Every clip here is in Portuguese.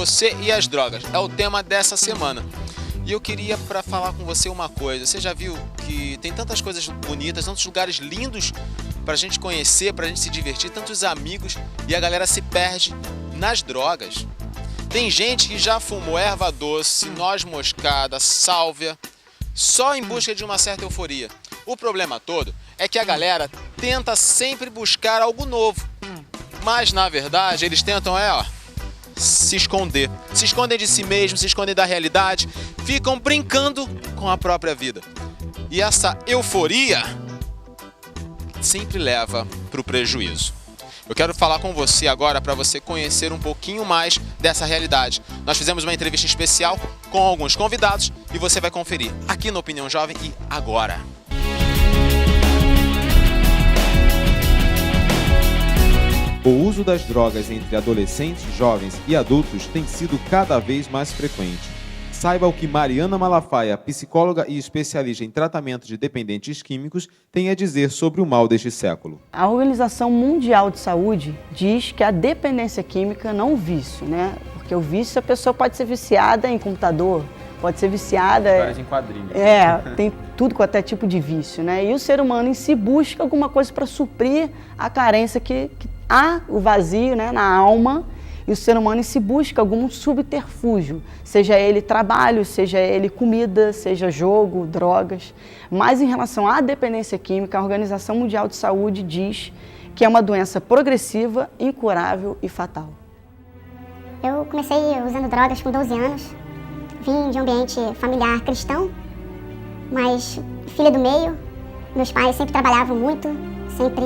você e as drogas. É o tema dessa semana. E eu queria falar com você uma coisa. Você já viu que tem tantas coisas bonitas, tantos lugares lindos pra gente conhecer, pra gente se divertir, tantos amigos, e a galera se perde nas drogas. Tem gente que já fumou erva doce, noz moscada, sálvia, só em busca de uma certa euforia. O problema todo é que a galera tenta sempre buscar algo novo. Mas, na verdade, eles tentam, se esconder. Se escondem de si mesmos, se escondem da realidade, ficam brincando com a própria vida. E essa euforia sempre leva para o prejuízo. Eu quero falar com você agora para você conhecer um pouquinho mais dessa realidade. Nós fizemos uma entrevista especial com alguns convidados e você vai conferir aqui no Opinião Jovem e agora. O uso das drogas entre adolescentes, jovens e adultos tem sido cada vez mais frequente. Saiba o que Mariana Malafaia, psicóloga e especialista em tratamento de dependentes químicos, tem a dizer sobre o mal deste século. A Organização Mundial de Saúde diz que a dependência química não é um vício, né? Porque o vício, a pessoa pode ser viciada em computador, pode ser viciada... Histórias em quadrinhos. Tem tudo com até tipo de vício, né? E o ser humano em si busca alguma coisa para suprir a carência que há, o vazio, né, na alma. E o ser humano em si busca algum subterfúgio, seja ele trabalho, seja ele comida, seja jogo, drogas. Mas em relação à dependência química, a Organização Mundial de Saúde diz que é uma doença progressiva, incurável e fatal. Eu comecei usando drogas com 12 anos, vim de um ambiente familiar cristão, mas filha do meio. Meus pais sempre trabalhavam muito, sempre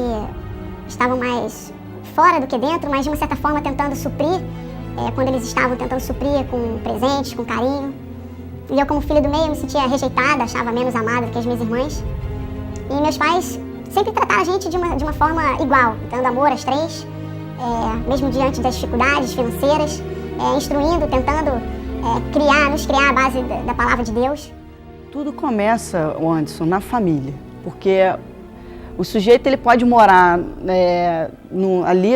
estavam mais fora do que dentro, mas de uma certa forma tentando suprir, quando eles estavam tentando suprir com presentes, com carinho. E eu, como filha do meio, me sentia rejeitada, achava menos amada que as minhas irmãs. E meus pais sempre trataram a gente de uma forma igual, dando amor às três, mesmo diante das dificuldades financeiras, instruindo, tentando nos criar a base da palavra de Deus. Tudo começa, Anderson, na família, porque o sujeito ele pode morar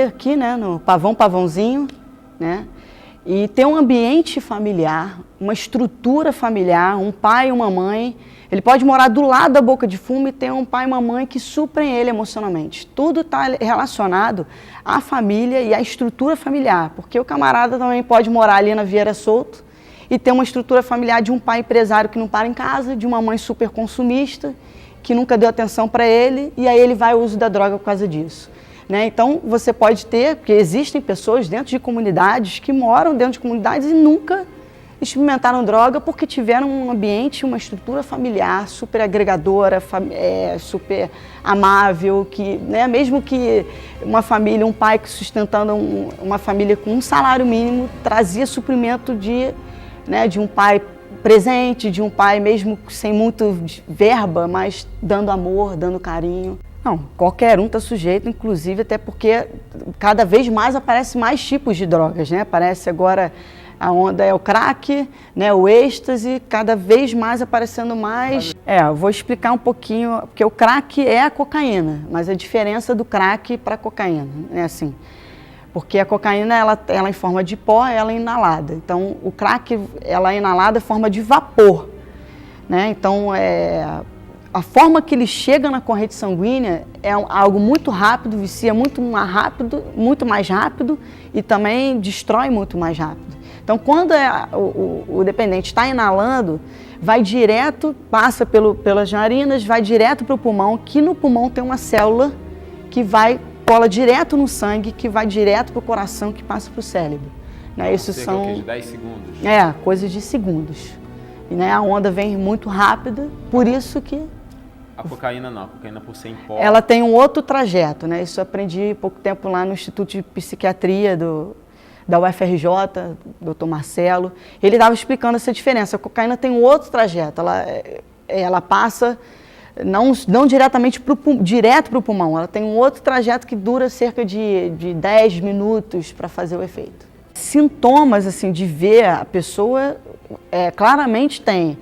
aqui, né, no pavãozinho, né, e ter um ambiente familiar, uma estrutura familiar, um pai e uma mãe. Ele pode morar do lado da boca de fumo e ter um pai e uma mãe que suprem ele emocionalmente. Tudo está relacionado à família e à estrutura familiar, porque o camarada também pode morar ali na Vieira Solto e ter uma estrutura familiar de um pai empresário que não para em casa, de uma mãe super consumista, que nunca deu atenção para ele, e aí ele vai ao uso da droga por causa disso. Né? Então, você pode ter, porque existem pessoas dentro de comunidades que moram dentro de comunidades e nunca experimentaram droga porque tiveram um ambiente, uma estrutura familiar super agregadora, super amável, que, né, mesmo que uma família, um pai que sustentando uma família com um salário mínimo, trazia suprimento de um pai presente, de um pai mesmo sem muito verba, mas dando amor, dando carinho. Não, qualquer um está sujeito, inclusive até porque cada vez mais aparecem mais tipos de drogas, né? Aparece agora a onda é o crack, né? O êxtase, cada vez mais aparecendo mais. Eu vou explicar um pouquinho, porque o crack é a cocaína, mas a diferença do crack para a cocaína, né? Assim, porque a cocaína, ela em forma de pó, ela é inalada. Então, o crack, ela é inalada em forma de vapor, né? Então, a forma que ele chega na corrente sanguínea é algo muito rápido, vicia muito mais rápido e também destrói muito mais rápido. Então, quando o dependente está inalando, vai direto, passa pelas narinas, vai direto para o pulmão, que no pulmão tem uma célula que cola direto no sangue, que vai direto para o coração, que passa para o cérebro. Né? Isso são de 10 segundos? Coisas de segundos. E, né, a onda vem muito rápida, por isso que... A cocaína não, a cocaína por ser em pó... Ela tem um outro trajeto, né? Isso eu aprendi há pouco tempo lá no Instituto de Psiquiatria da UFRJ, Dr. Marcelo. Ele estava explicando essa diferença. A cocaína tem um outro trajeto, ela passa... Não diretamente direto para o pulmão, ela tem um outro trajeto que dura cerca de 10 minutos para fazer o efeito. Sintomas assim, de ver a pessoa, claramente tem,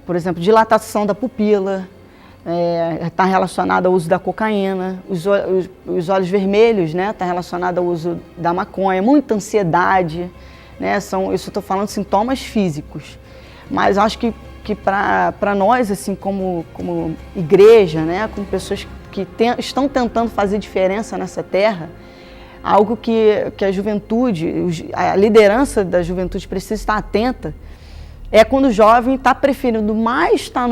por exemplo, dilatação da pupila, está relacionado ao uso da cocaína, os olhos vermelhos, né, está relacionado ao uso da maconha, muita ansiedade, né? Isso eu estou falando de sintomas físicos. Mas acho que para nós, assim, como igreja, né? Como pessoas que estão tentando fazer diferença nessa terra, algo que a juventude, a liderança da juventude precisa estar atenta, é quando o jovem está preferindo mais estar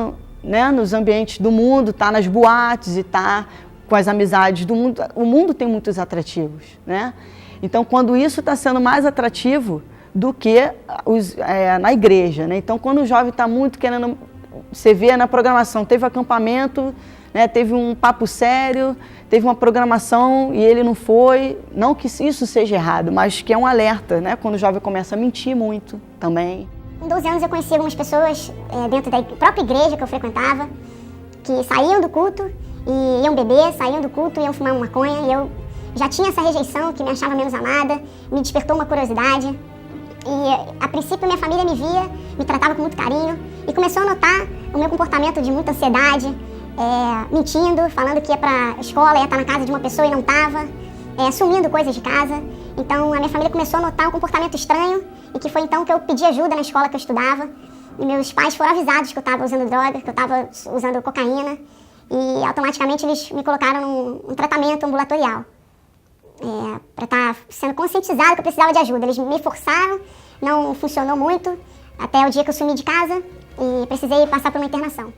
nos ambientes do mundo, estar nas boates e estar com as amizades do mundo. O mundo tem muitos atrativos, né? Então, quando isso está sendo mais atrativo do que na igreja, né? Então, quando o jovem está muito querendo, você vê na programação, teve acampamento, né? Teve um papo sério, teve uma programação e ele não foi, não que isso seja errado, mas que é um alerta, né? Quando o jovem começa a mentir muito também. Com 12 anos eu conheci algumas pessoas dentro da própria igreja que eu frequentava, que saíam do culto e iam beber, saíam do culto e iam fumar uma maconha, e eu já tinha essa rejeição, que me achava menos amada, me despertou uma curiosidade. E a princípio minha família me via, me tratava com muito carinho e começou a notar o meu comportamento de muita ansiedade, mentindo, falando que ia pra escola, ia estar na casa de uma pessoa e não estava, sumindo coisas de casa. Então a minha família começou a notar um comportamento estranho, e que foi então que eu pedi ajuda na escola que eu estudava. E meus pais foram avisados que eu estava usando droga, que eu estava usando cocaína, e automaticamente eles me colocaram num tratamento ambulatorial, para estar sendo conscientizado que eu precisava de ajuda. Eles me forçaram, não funcionou muito, até o dia que eu sumi de casa e precisei passar por uma internação.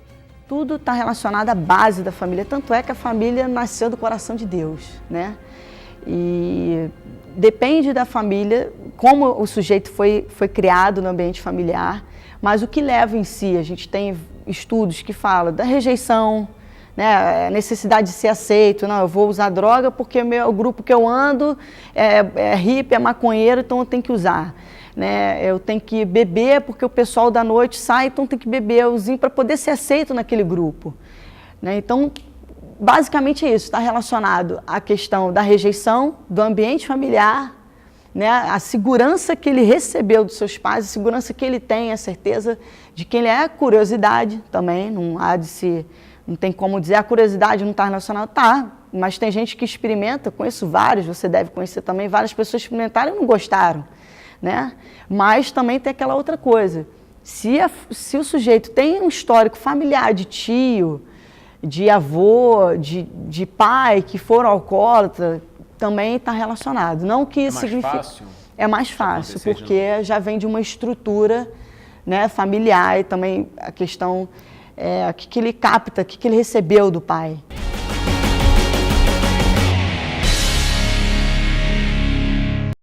Tudo está relacionado à base da família, tanto é que a família nasceu do coração de Deus, né? E depende da família, como o sujeito foi criado no ambiente familiar, mas o que leva em si, a gente tem estudos que falam da rejeição, né, a necessidade de ser aceito. Não, eu vou usar droga porque o grupo que eu ando é hippie, é maconheiro, então eu tenho que usar. Né? Eu tenho que beber porque o pessoal da noite sai, então tem que beber para poder ser aceito naquele grupo. Né? Então, basicamente é isso, está relacionado à questão da rejeição, do ambiente familiar, né? A segurança que ele recebeu dos seus pais, a segurança que ele tem, a certeza de quem ele é, a curiosidade também, não tem como dizer a curiosidade não está relacionada, tá, mas tem gente que experimenta, conheço vários, você deve conhecer também, várias pessoas experimentaram e não gostaram, né? Mas também tem aquela outra coisa, se o sujeito tem um histórico familiar de tio, de avô, de pai que foram alcoólatras, também está relacionado. Não que isso signifique... Fácil? É mais fácil, porque já vem de uma estrutura, né, familiar, e também a questão o que ele capta, o que ele recebeu do pai.